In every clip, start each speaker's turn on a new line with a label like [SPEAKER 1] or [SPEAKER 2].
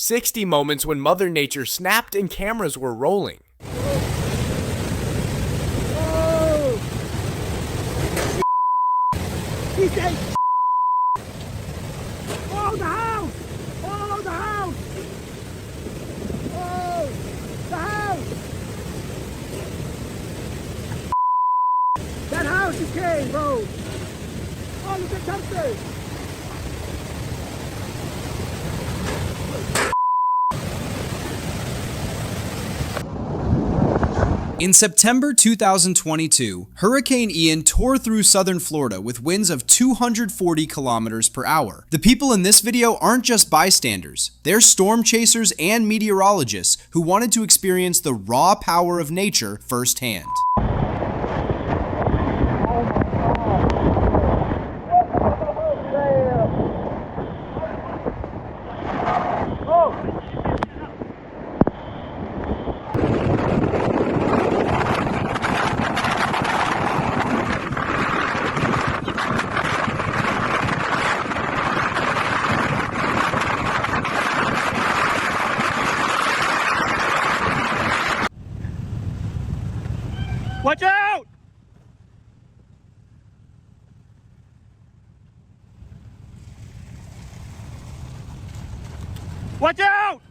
[SPEAKER 1] 360 moments when Mother Nature snapped and cameras were rolling.
[SPEAKER 2] Oh! He said, oh, the house! Oh, the house! Oh, the house! That house is caved, bro! Oh, look at something!
[SPEAKER 3] In September 2022, Hurricane Ian tore through southern Florida with winds of 240 kilometers per hour. The people in this video aren't just bystanders, they're storm chasers and meteorologists who wanted to experience the raw power of nature firsthand.
[SPEAKER 2] Watch out! Watch out!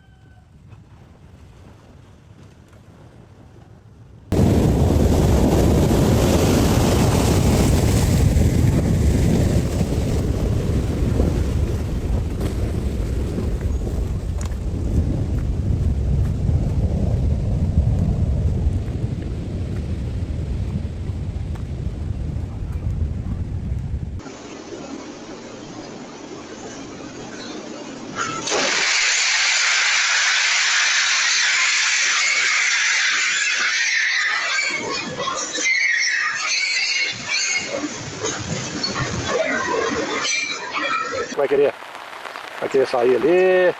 [SPEAKER 2] Vai querer sair ali.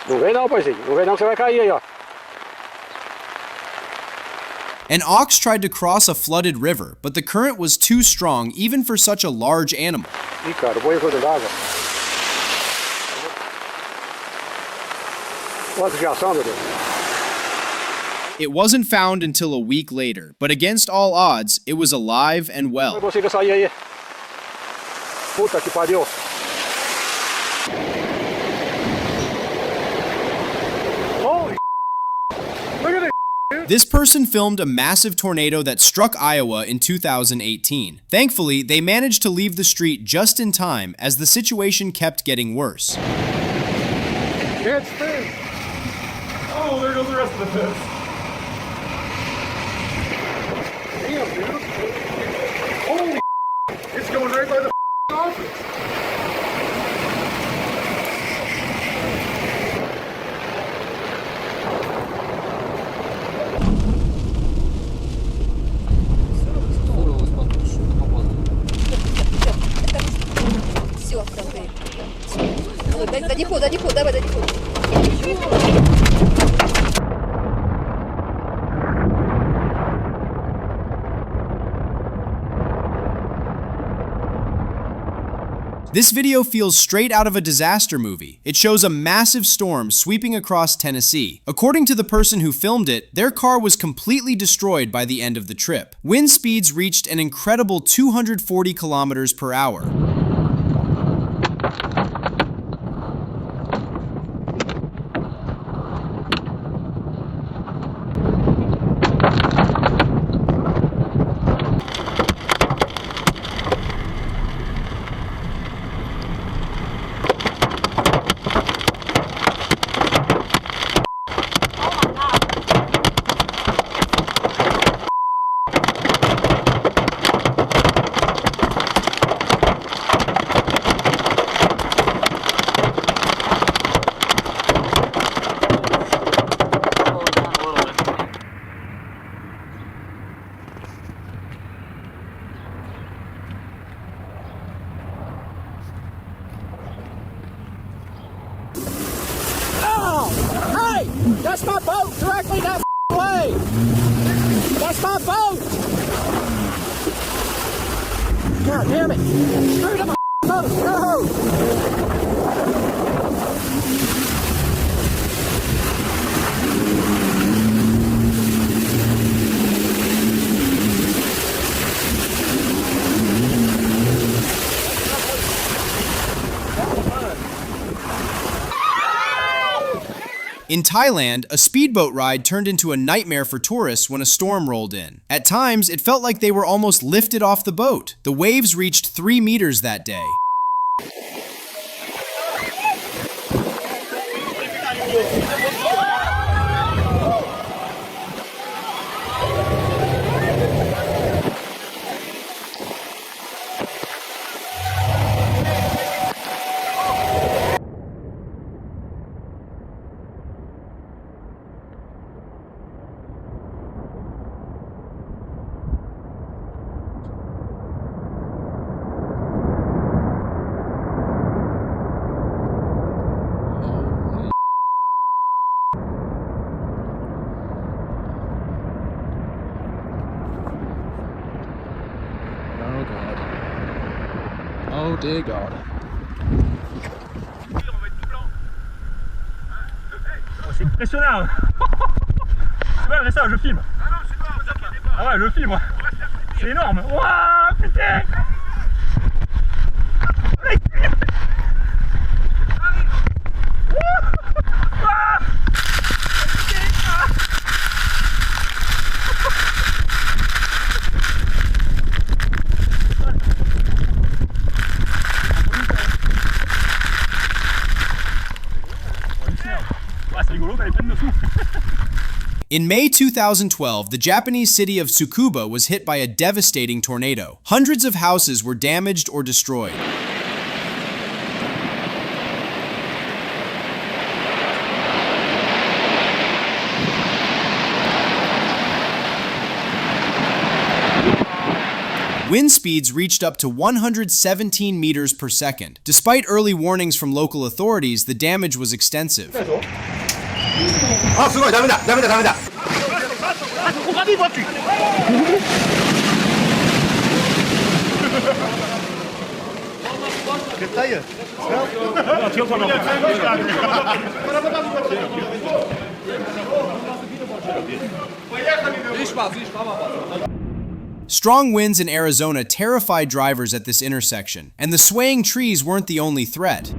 [SPEAKER 2] Não vem não, paizinho. Não vem não, você vai cair aí, ó.
[SPEAKER 3] An ox tried to cross a flooded river, but the current was too strong even for such a large animal.
[SPEAKER 2] Ih, cara, o boi foi dentro d'água. Olha a desviação, meu Deus.
[SPEAKER 3] It wasn't found until a week later, but against all odds, it was alive and well.
[SPEAKER 2] Não consigo sair aí. Puta que pariu.
[SPEAKER 3] This person filmed a massive tornado that struck Iowa in 2018. Thankfully, they managed to leave the street just in time as the situation kept getting worse.
[SPEAKER 2] It's fence.
[SPEAKER 4] Oh, there goes the rest of the fence.
[SPEAKER 2] Damn, dude. Holy it's going right by the office.
[SPEAKER 5] Все, дай ход, давай, дай ход.
[SPEAKER 3] This video feels straight out of a disaster movie. It shows a massive storm sweeping across Tennessee. According to the person who filmed it, their car was completely destroyed by the end of the trip. Wind speeds reached an incredible 240 kilometers per hour.
[SPEAKER 2] That's my boat directly that way. That's my boat. God damn it. Screwed up my boat. Go.
[SPEAKER 3] In Thailand, a speedboat ride turned into a nightmare for tourists when a storm rolled in. At times, it felt like they were almost lifted off the boat. The waves reached 3 meters that day.
[SPEAKER 1] Oh god. Oh dear god.
[SPEAKER 4] C'est impressionnant. C'est pas vrai ça, je filme. Ah ouais, je filme. C'est énorme. Waouh, putain. C'est rigolo, t'as les peines dessous.
[SPEAKER 3] In May 2012, the Japanese city of Tsukuba was hit by a devastating tornado. Hundreds of houses were damaged or destroyed. Wind speeds reached up to 117 meters per second. Despite early warnings from local authorities, the damage was extensive. Strong winds in Arizona terrified drivers at this intersection, and the swaying trees weren't the only threat.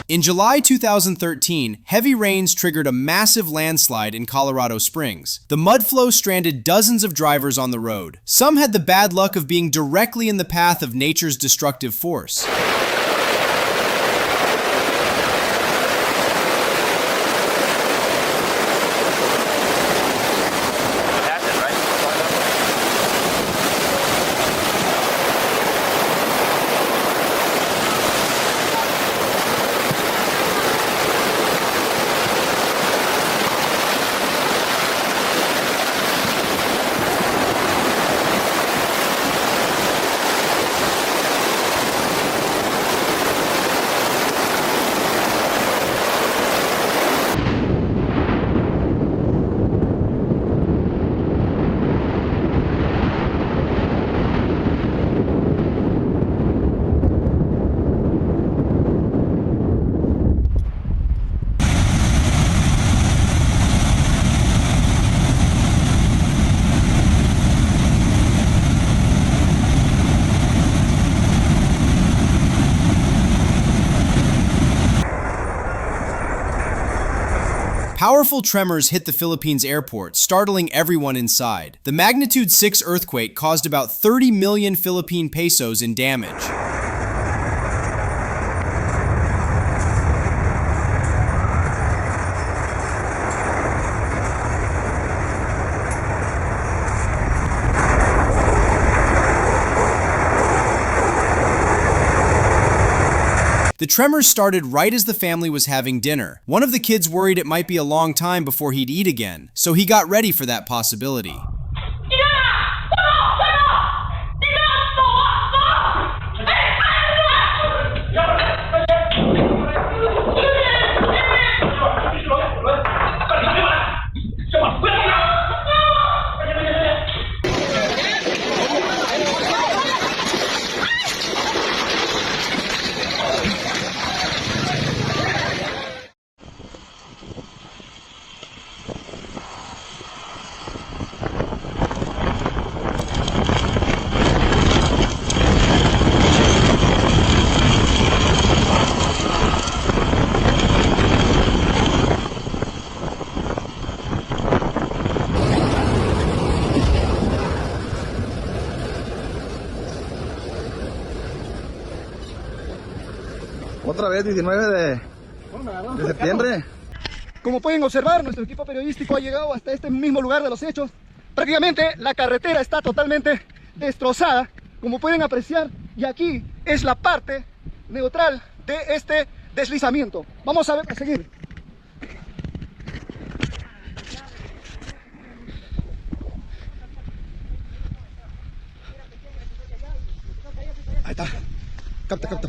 [SPEAKER 3] In July 2013, heavy rains triggered a massive landslide in Colorado Springs. The mud flow stranded dozens of drivers on the road. Some had the bad luck of being directly in the path of nature's destructive force. Powerful tremors hit the Philippines airport, startling everyone inside. The magnitude 6 earthquake caused about 30 million Philippine pesos in damage. The tremors started right as the family was having dinner. One of the kids worried it might be a long time before he'd eat again, so he got ready for that possibility.
[SPEAKER 6] Otra vez 19 de septiembre.
[SPEAKER 2] Como pueden observar, nuestro equipo periodístico ha llegado hasta este mismo lugar de los hechos. Prácticamente la carretera está totalmente destrozada, como pueden apreciar, y aquí es la parte neutral de este deslizamiento. Vamos a seguir. Ahí está. Capta.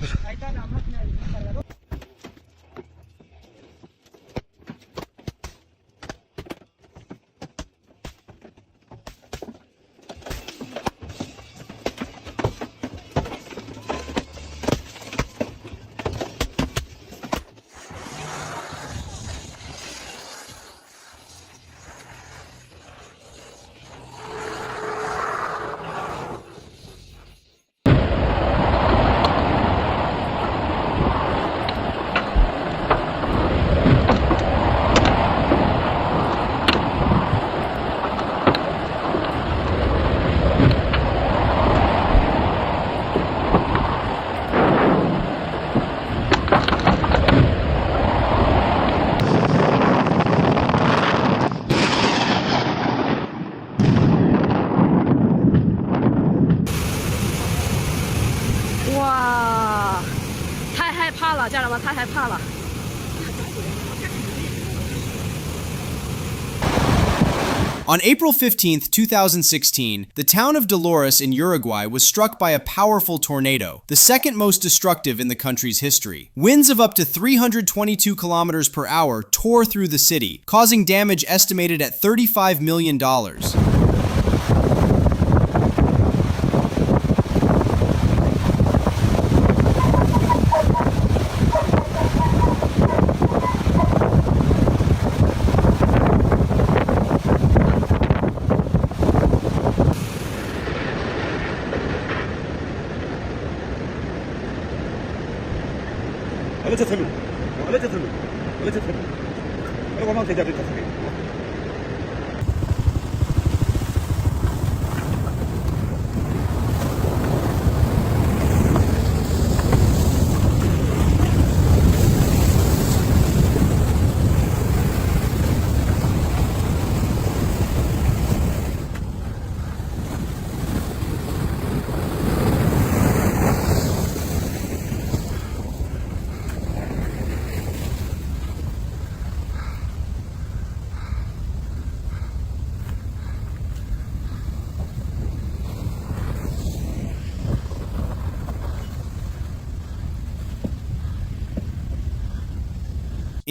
[SPEAKER 3] On April 15th, 2016, the town of Dolores in Uruguay was struck by a powerful tornado, the second most destructive in the country's history. Winds of up to 322 kilometers per hour tore through the city, causing damage estimated at $35 million.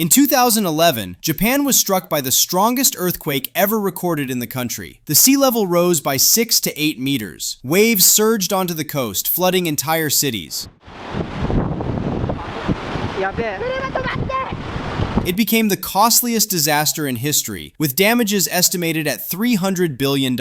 [SPEAKER 3] In 2011, Japan was struck by the strongest earthquake ever recorded in the country. The sea level rose by 6 to 8 meters. Waves surged onto the coast, flooding entire cities. It became the costliest disaster in history, with damages estimated at $300 billion.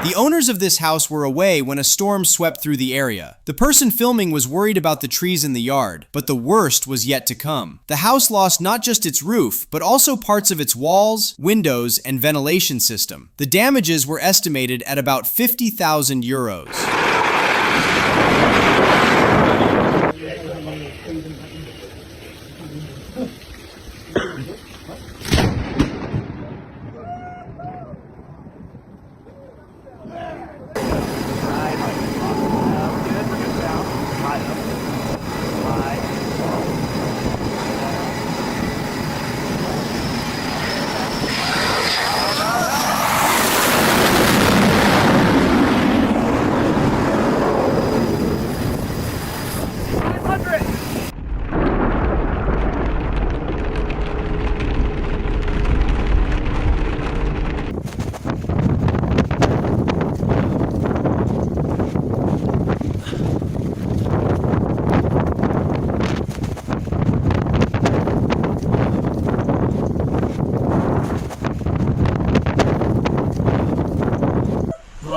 [SPEAKER 3] The owners of this house were away when a storm swept through the area. The person filming was worried about the trees in the yard, but the worst was yet to come. The house lost not just its roof, but also parts of its walls, windows, and ventilation system. The damages were estimated at about 50,000 euros.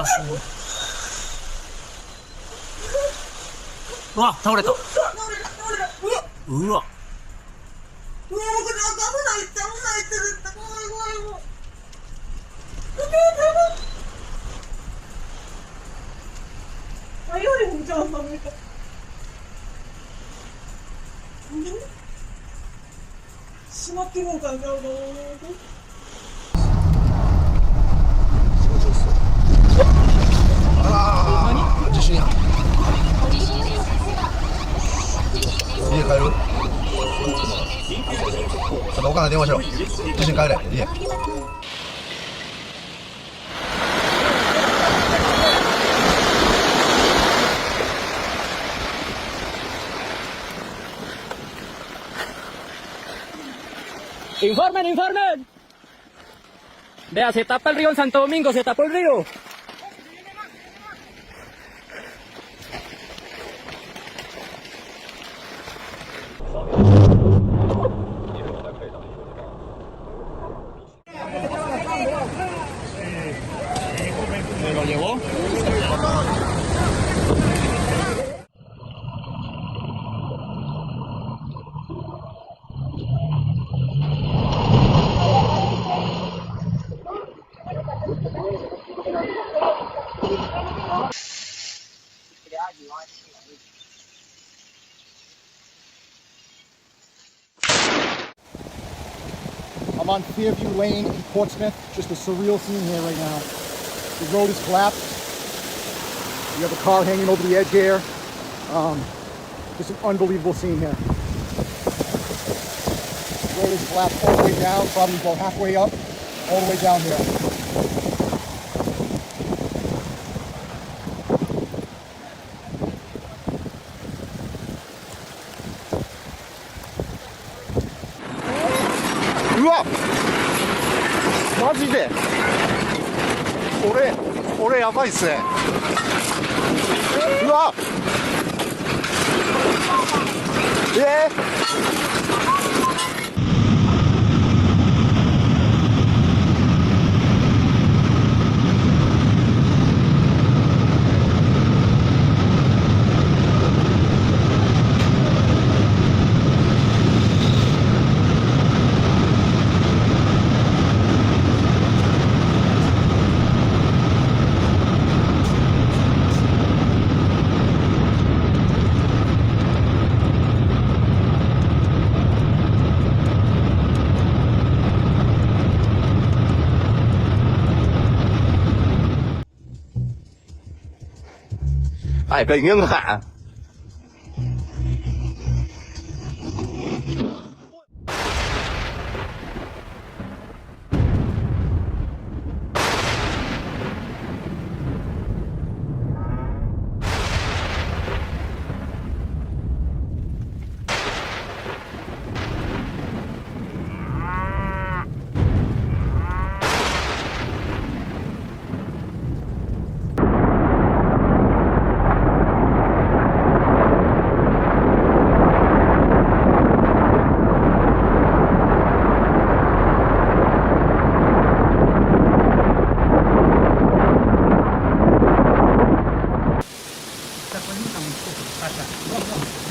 [SPEAKER 4] わうわ倒れた。うわ
[SPEAKER 7] しまってもうたんだろうな。
[SPEAKER 6] 地震や。家帰る？ちょっとお母さん電話しろ。地震帰れ、家。
[SPEAKER 4] ¡Informen, informen! Vea, se tapa el río en Santo Domingo, se tapó el río. ¿Me lo llevó?
[SPEAKER 2] I'm on Fairview Lane in Portsmouth. Just a surreal scene here right now. The road is collapsed. You have a car hanging over the edge here. Just an unbelievable scene here. The road is collapsed all the way down, probably about halfway up, all the way down here. Uah! マジで俺やばいっすね。うわ
[SPEAKER 6] Phải cây nghiêng hạ.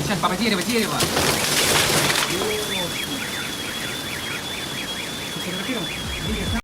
[SPEAKER 4] Сейчас, по дерево.